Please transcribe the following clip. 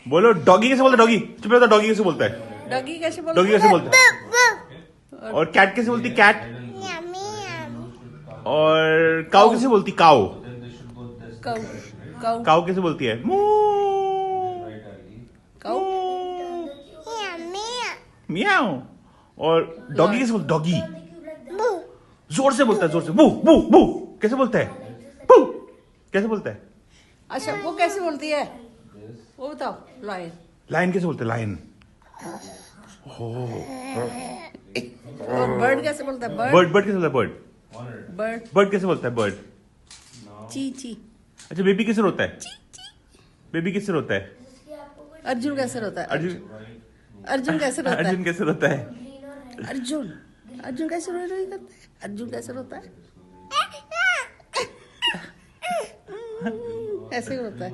बोलो डॉगी कैसे बोलता है? डॉगी चुप रहता। डॉगी कैसे बोलता है? डॉगी कैसे बोलता डॉगी कैसे बोलता है? और कैट कैसे बोलती? कैट। और काऊ कैसे बोलती? काऊ। काऊ काऊ काऊ कैसे बोलती है? काऊ मियाओ। और डॉगी कैसे बोलता? डॉगी जोर से बोलता है, जोर से। बू बू बू कैसे बोलता है? बू कैसे बोलता है? अच्छा वो कैसे बोलती है वो बताओ। लाइन लायन कैसे बोलता है? लायन। और बर्ड कैसे बोलता है? बर्ड बर्ड बर्ड कैसे बोलता है? बर्ड बर्ड बर्ड कैसे बोलता है? बर्ड। ची ची। अच्छा बेबी कैसे रोता है? बेबी कैसे रोता है? अर्जुन कैसे रोता है? अर्जुन अर्जुन कैसे रोता है? अर्जुन कैसे रोता है? अर्जुन अर्जुन कैसे रोता है? अर्जुन कैसे रोता है? ऐसे ही होता है।